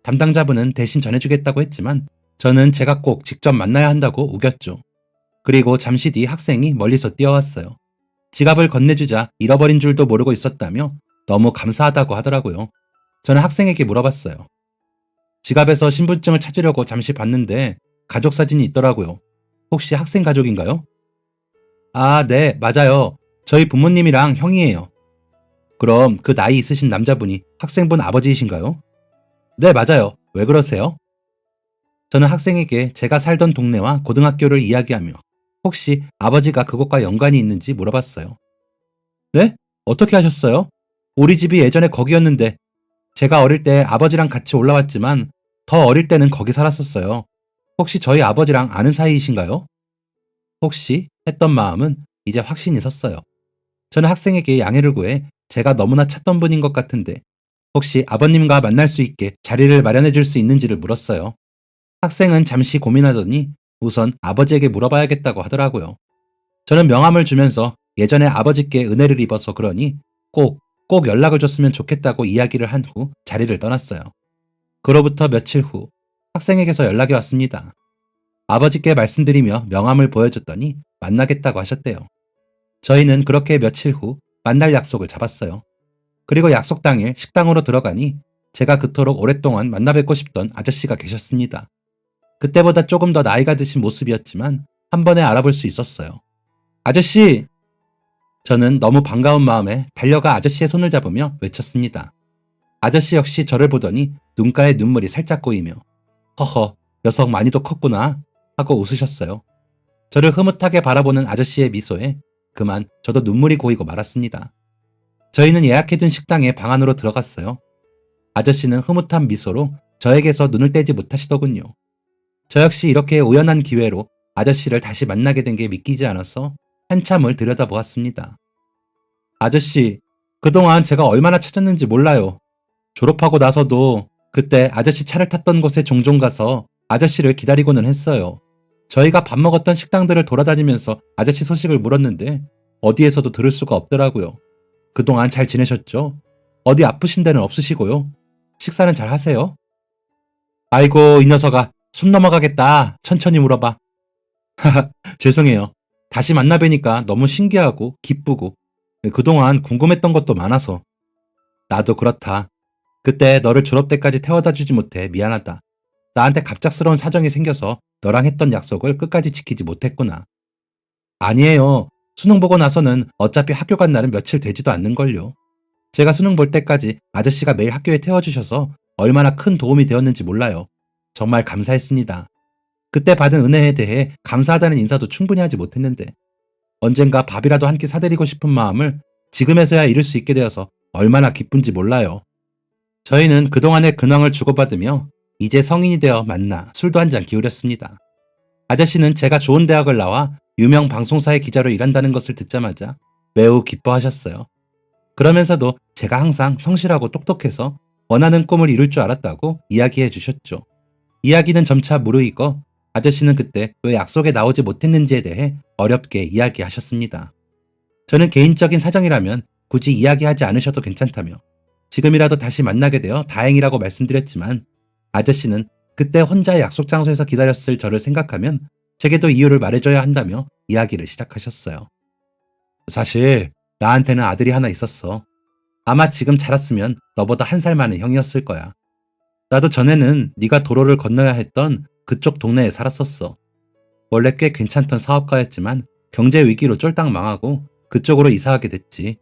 담당자분은 대신 전해주겠다고 했지만 저는 제가 꼭 직접 만나야 한다고 우겼죠. 그리고 잠시 뒤 학생이 멀리서 뛰어왔어요. 지갑을 건네주자 잃어버린 줄도 모르고 있었다며 너무 감사하다고 하더라고요. 저는 학생에게 물어봤어요. 지갑에서 신분증을 찾으려고 잠시 봤는데 가족 사진이 있더라고요. 혹시 학생 가족인가요? 아, 네, 맞아요. 저희 부모님이랑 형이에요. 그럼 그 나이 있으신 남자분이 학생분 아버지이신가요? 네, 맞아요. 왜 그러세요? 저는 학생에게 제가 살던 동네와 고등학교를 이야기하며 혹시 아버지가 그곳과 연관이 있는지 물어봤어요. 네? 어떻게 하셨어요? 우리 집이 예전에 거기였는데 제가 어릴 때 아버지랑 같이 올라왔지만 더 어릴 때는 거기 살았었어요. 혹시 저희 아버지랑 아는 사이이신가요? 혹시 했던 마음은 이제 확신이 섰어요. 저는 학생에게 양해를 구해 제가 너무나 찾던 분인 것 같은데 혹시 아버님과 만날 수 있게 자리를 마련해 줄 수 있는지를 물었어요. 학생은 잠시 고민하더니 우선 아버지에게 물어봐야겠다고 하더라고요. 저는 명함을 주면서 예전에 아버지께 은혜를 입어서 그러니 꼭 연락을 줬으면 좋겠다고 이야기를 한 후 자리를 떠났어요. 그로부터 며칠 후 학생에게서 연락이 왔습니다. 아버지께 말씀드리며 명함을 보여줬더니 만나겠다고 하셨대요. 저희는 그렇게 며칠 후 만날 약속을 잡았어요. 그리고 약속 당일 식당으로 들어가니 제가 그토록 오랫동안 만나 뵙고 싶던 아저씨가 계셨습니다. 그때보다 조금 더 나이가 드신 모습이었지만 한 번에 알아볼 수 있었어요. 아저씨! 저는 너무 반가운 마음에 달려가 아저씨의 손을 잡으며 외쳤습니다. 아저씨 역시 저를 보더니 눈가에 눈물이 살짝 고이며 허허, 녀석 많이도 컸구나 하고 웃으셨어요. 저를 흐뭇하게 바라보는 아저씨의 미소에 그만 저도 눈물이 고이고 말았습니다. 저희는 예약해둔 식당에 방 안으로 들어갔어요. 아저씨는 흐뭇한 미소로 저에게서 눈을 떼지 못하시더군요. 저 역시 이렇게 우연한 기회로 아저씨를 다시 만나게 된 게 믿기지 않아서 한참을 들여다보았습니다. 아저씨, 그동안 제가 얼마나 찾았는지 몰라요. 졸업하고 나서도 그때 아저씨 차를 탔던 곳에 종종 가서 아저씨를 기다리고는 했어요. 저희가 밥 먹었던 식당들을 돌아다니면서 아저씨 소식을 물었는데 어디에서도 들을 수가 없더라고요. 그동안 잘 지내셨죠? 어디 아프신 데는 없으시고요? 식사는 잘 하세요? 아이고, 이 녀석아, 숨 넘어가겠다. 천천히 물어봐. 죄송해요. 다시 만나 뵈니까 너무 신기하고 기쁘고 그동안 궁금했던 것도 많아서. 나도 그렇다. 그때 너를 졸업 때까지 태워다 주지 못해 미안하다. 나한테 갑작스러운 사정이 생겨서 너랑 했던 약속을 끝까지 지키지 못했구나. 아니에요. 수능 보고 나서는 어차피 학교 간 날은 며칠 되지도 않는걸요. 제가 수능 볼 때까지 아저씨가 매일 학교에 태워주셔서 얼마나 큰 도움이 되었는지 몰라요. 정말 감사했습니다. 그때 받은 은혜에 대해 감사하다는 인사도 충분히 하지 못했는데 언젠가 밥이라도 한 끼 사드리고 싶은 마음을 지금에서야 이룰 수 있게 되어서 얼마나 기쁜지 몰라요. 저희는 그동안의 근황을 주고받으며 이제 성인이 되어 만나 술도 한 잔 기울였습니다. 아저씨는 제가 좋은 대학을 나와 유명 방송사의 기자로 일한다는 것을 듣자마자 매우 기뻐하셨어요. 그러면서도 제가 항상 성실하고 똑똑해서 원하는 꿈을 이룰 줄 알았다고 이야기해 주셨죠. 이야기는 점차 무르익어 아저씨는 그때 왜 약속에 나오지 못했는지에 대해 어렵게 이야기하셨습니다. 저는 개인적인 사정이라면 굳이 이야기하지 않으셔도 괜찮다며 지금이라도 다시 만나게 되어 다행이라고 말씀드렸지만 아저씨는 그때 혼자 약속 장소에서 기다렸을 저를 생각하면 제게도 이유를 말해줘야 한다며 이야기를 시작하셨어요. 사실 나한테는 아들이 하나 있었어. 아마 지금 자랐으면 너보다 한 살 많은 형이었을 거야. 나도 전에는 네가 도로를 건너야 했던 그쪽 동네에 살았었어. 원래 꽤 괜찮던 사업가였지만 경제 위기로 쫄딱 망하고 그쪽으로 이사하게 됐지.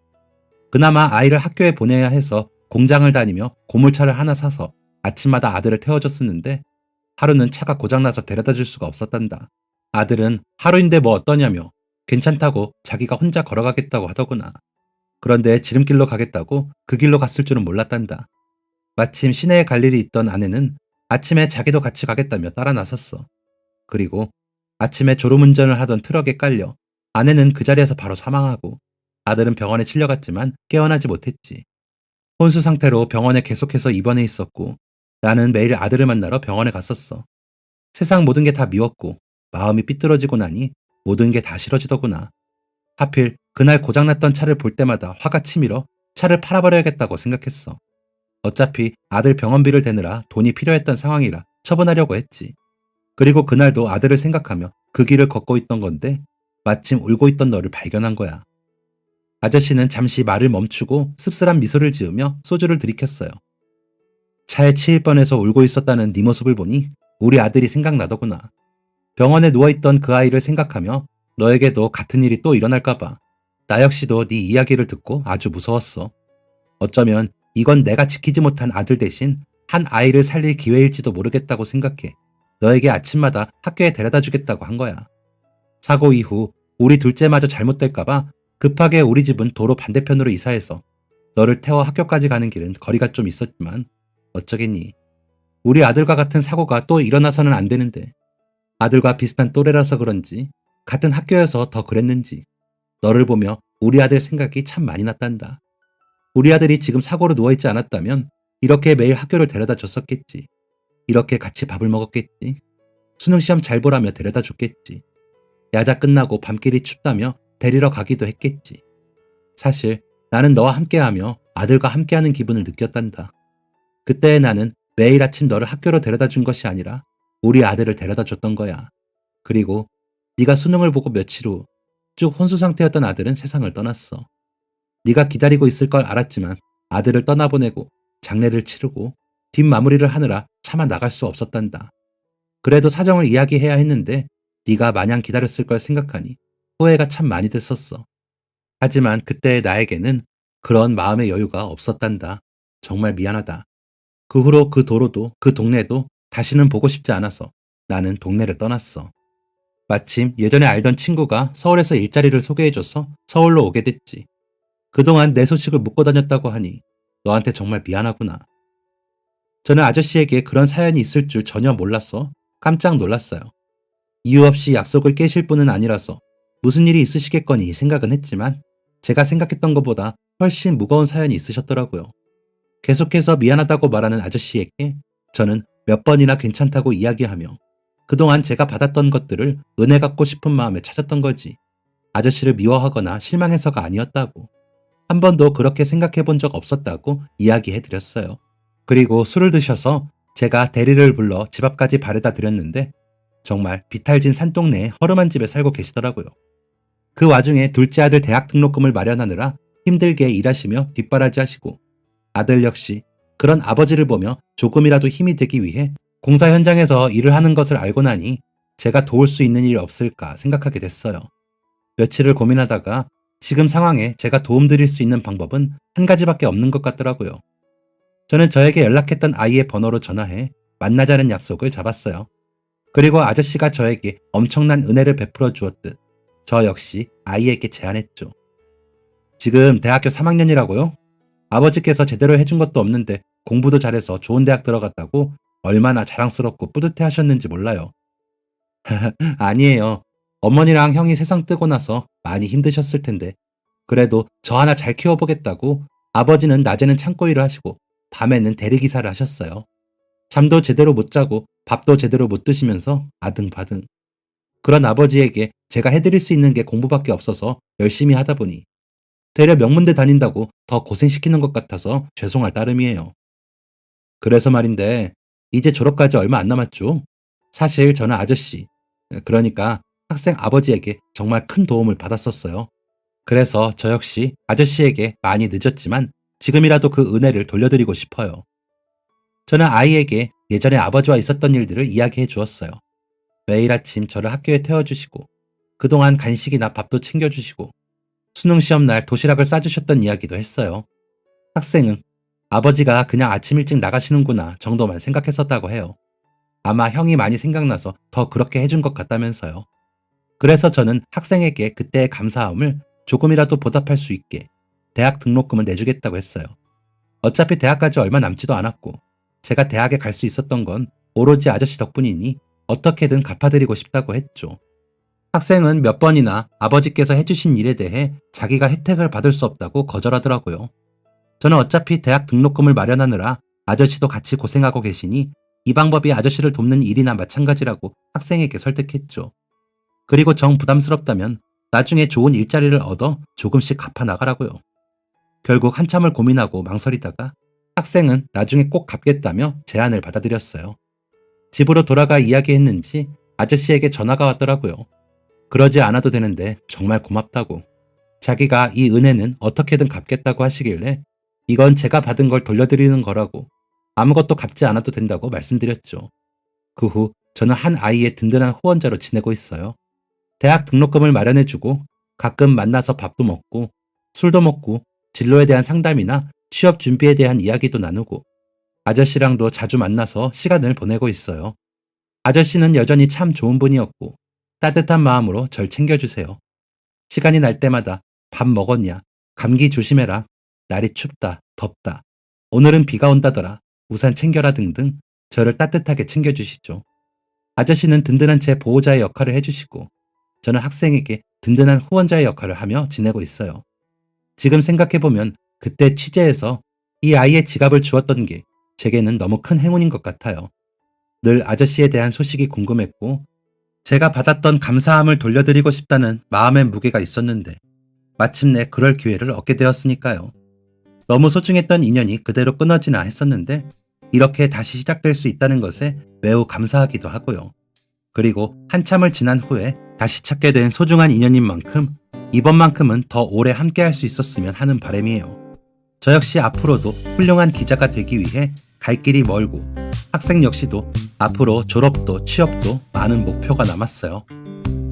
그나마 아이를 학교에 보내야 해서 공장을 다니며 고물차를 하나 사서 아침마다 아들을 태워줬었는데 하루는 차가 고장나서 데려다 줄 수가 없었단다. 아들은 하루인데 뭐 어떠냐며 괜찮다고 자기가 혼자 걸어가겠다고 하더구나. 그런데 지름길로 가겠다고 그 길로 갔을 줄은 몰랐단다. 마침 시내에 갈 일이 있던 아내는 아침에 자기도 같이 가겠다며 따라 나섰어. 그리고 아침에 졸음운전을 하던 트럭에 깔려 아내는 그 자리에서 바로 사망하고 아들은 병원에 실려갔지만 깨어나지 못했지. 혼수 상태로 병원에 계속해서 입원해 있었고 나는 매일 아들을 만나러 병원에 갔었어. 세상 모든 게 다 미웠고 마음이 삐뚤어지고 나니 모든 게 다 싫어지더구나. 하필 그날 고장났던 차를 볼 때마다 화가 치밀어 차를 팔아버려야겠다고 생각했어. 어차피 아들 병원비를 대느라 돈이 필요했던 상황이라 처분하려고 했지. 그리고 그날도 아들을 생각하며 그 길을 걷고 있던 건데 마침 울고 있던 너를 발견한 거야. 아저씨는 잠시 말을 멈추고 씁쓸한 미소를 지으며 소주를 들이켰어요. 차에 치일 뻔해서 울고 있었다는 네 모습을 보니 우리 아들이 생각나더구나. 병원에 누워있던 그 아이를 생각하며 너에게도 같은 일이 또 일어날까봐 나 역시도 네 이야기를 듣고 아주 무서웠어. 어쩌면 이건 내가 지키지 못한 아들 대신 한 아이를 살릴 기회일지도 모르겠다고 생각해 너에게 아침마다 학교에 데려다 주겠다고 한 거야. 사고 이후 우리 둘째마저 잘못될까봐 급하게 우리 집은 도로 반대편으로 이사해서 너를 태워 학교까지 가는 길은 거리가 좀 있었지만 어쩌겠니. 우리 아들과 같은 사고가 또 일어나서는 안 되는데 아들과 비슷한 또래라서 그런지 같은 학교여서 더 그랬는지 너를 보며 우리 아들 생각이 참 많이 났단다. 우리 아들이 지금 사고로 누워있지 않았다면 이렇게 매일 학교를 데려다 줬었겠지. 이렇게 같이 밥을 먹었겠지. 수능시험 잘 보라며 데려다 줬겠지. 야자 끝나고 밤길이 춥다며 데리러 가기도 했겠지. 사실 나는 너와 함께하며 아들과 함께하는 기분을 느꼈단다. 그때의 나는 매일 아침 너를 학교로 데려다 준 것이 아니라 우리 아들을 데려다 줬던 거야. 그리고 네가 수능을 보고 며칠 후 쭉 혼수 상태였던 아들은 세상을 떠났어. 네가 기다리고 있을 걸 알았지만 아들을 떠나보내고 장례를 치르고 뒷마무리를 하느라 차마 나갈 수 없었단다. 그래도 사정을 이야기해야 했는데 네가 마냥 기다렸을 걸 생각하니 후회가 참 많이 됐었어. 하지만 그때의 나에게는 그런 마음의 여유가 없었단다. 정말 미안하다. 그 후로 그 도로도 그 동네도 다시는 보고 싶지 않아서 나는 동네를 떠났어. 마침 예전에 알던 친구가 서울에서 일자리를 소개해줘서 서울로 오게 됐지. 그동안 내 소식을 묻고 다녔다고 하니 너한테 정말 미안하구나. 저는 아저씨에게 그런 사연이 있을 줄 전혀 몰라서 깜짝 놀랐어요. 이유 없이 약속을 깨실 분은 아니라서 무슨 일이 있으시겠거니 생각은 했지만 제가 생각했던 것보다 훨씬 무거운 사연이 있으셨더라고요. 계속해서 미안하다고 말하는 아저씨에게 저는 몇 번이나 괜찮다고 이야기하며 그동안 제가 받았던 것들을 은혜 갚고 싶은 마음에 찾았던 거지. 아저씨를 미워하거나 실망해서가 아니었다고. 한 번도 그렇게 생각해 본 적 없었다고 이야기해 드렸어요. 그리고 술을 드셔서 제가 대리를 불러 집 앞까지 바래다 드렸는데 정말 비탈진 산동네의 허름한 집에 살고 계시더라고요. 그 와중에 둘째 아들 대학 등록금을 마련하느라 힘들게 일하시며 뒷바라지 하시고 아들 역시 그런 아버지를 보며 조금이라도 힘이 되기 위해 공사 현장에서 일을 하는 것을 알고 나니 제가 도울 수 있는 일이 없을까 생각하게 됐어요. 며칠을 고민하다가 지금 상황에 제가 도움드릴 수 있는 방법은 한 가지밖에 없는 것 같더라고요. 저는 저에게 연락했던 아이의 번호로 전화해 만나자는 약속을 잡았어요. 그리고 아저씨가 저에게 엄청난 은혜를 베풀어 주었듯 저 역시 아이에게 제안했죠. 지금 대학교 3학년이라고요? 아버지께서 제대로 해준 것도 없는데 공부도 잘해서 좋은 대학 들어갔다고 얼마나 자랑스럽고 뿌듯해 하셨는지 몰라요. 아니에요. 어머니랑 형이 세상 뜨고 나서 많이 힘드셨을 텐데 그래도 저 하나 잘 키워보겠다고 아버지는 낮에는 창고 일을 하시고 밤에는 대리기사를 하셨어요. 잠도 제대로 못 자고 밥도 제대로 못 드시면서 아등바등. 그런 아버지에게 제가 해드릴 수 있는 게 공부밖에 없어서 열심히 하다 보니 되려 명문대 다닌다고 더 고생시키는 것 같아서 죄송할 따름이에요. 그래서 말인데 이제 졸업까지 얼마 안 남았죠? 사실 저는 아저씨, 그러니까 학생 아버지에게 정말 큰 도움을 받았었어요. 그래서 저 역시 아저씨에게 많이 늦었지만 지금이라도 그 은혜를 돌려드리고 싶어요. 저는 아이에게 예전에 아버지와 있었던 일들을 이야기해 주었어요. 매일 아침 저를 학교에 태워주시고 그동안 간식이나 밥도 챙겨주시고 수능 시험 날 도시락을 싸주셨던 이야기도 했어요. 학생은 아버지가 그냥 아침 일찍 나가시는구나 정도만 생각했었다고 해요. 아마 형이 많이 생각나서 더 그렇게 해준 것 같다면서요. 그래서 저는 학생에게 그때의 감사함을 조금이라도 보답할 수 있게 대학 등록금을 내주겠다고 했어요. 어차피 대학까지 얼마 남지도 않았고 제가 대학에 갈 수 있었던 건 오로지 아저씨 덕분이니 어떻게든 갚아드리고 싶다고 했죠. 학생은 몇 번이나 아버지께서 해주신 일에 대해 자기가 혜택을 받을 수 없다고 거절하더라고요. 저는 어차피 대학 등록금을 마련하느라 아저씨도 같이 고생하고 계시니 이 방법이 아저씨를 돕는 일이나 마찬가지라고 학생에게 설득했죠. 그리고 정 부담스럽다면 나중에 좋은 일자리를 얻어 조금씩 갚아 나가라고요. 결국 한참을 고민하고 망설이다가 학생은 나중에 꼭 갚겠다며 제안을 받아들였어요. 집으로 돌아가 이야기했는지 아저씨에게 전화가 왔더라고요. 그러지 않아도 되는데 정말 고맙다고. 자기가 이 은혜는 어떻게든 갚겠다고 하시길래 이건 제가 받은 걸 돌려드리는 거라고 아무것도 갚지 않아도 된다고 말씀드렸죠. 그 후 저는 한 아이의 든든한 후원자로 지내고 있어요. 대학 등록금을 마련해주고 가끔 만나서 밥도 먹고 술도 먹고 진로에 대한 상담이나 취업 준비에 대한 이야기도 나누고 아저씨랑도 자주 만나서 시간을 보내고 있어요. 아저씨는 여전히 참 좋은 분이었고 따뜻한 마음으로 절 챙겨주세요. 시간이 날 때마다 밥 먹었냐? 감기 조심해라. 날이 춥다, 덥다. 오늘은 비가 온다더라. 우산 챙겨라 등등 저를 따뜻하게 챙겨주시죠. 아저씨는 든든한 제 보호자의 역할을 해주시고 저는 학생에게 든든한 후원자의 역할을 하며 지내고 있어요. 지금 생각해보면 그때 취재에서 이 아이의 지갑을 주었던 게 제게는 너무 큰 행운인 것 같아요. 늘 아저씨에 대한 소식이 궁금했고 제가 받았던 감사함을 돌려드리고 싶다는 마음의 무게가 있었는데 마침내 그럴 기회를 얻게 되었으니까요. 너무 소중했던 인연이 그대로 끊어지나 했었는데 이렇게 다시 시작될 수 있다는 것에 매우 감사하기도 하고요. 그리고 한참을 지난 후에 다시 찾게 된 소중한 인연인 만큼 이번만큼은 더 오래 함께 할 수 있었으면 하는 바람이에요. 저 역시 앞으로도 훌륭한 기자가 되기 위해 갈 길이 멀고 학생 역시도 앞으로 졸업도 취업도 많은 목표가 남았어요.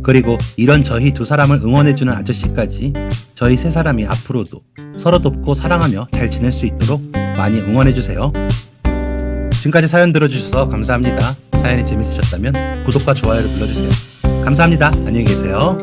그리고 이런 저희 두 사람을 응원해주는 아저씨까지 저희 세 사람이 앞으로도 서로 돕고 사랑하며 잘 지낼 수 있도록 많이 응원해주세요. 지금까지 사연 들어주셔서 감사합니다. 사연이 재밌으셨다면 구독과 좋아요를 눌러주세요. 감사합니다. 안녕히 계세요.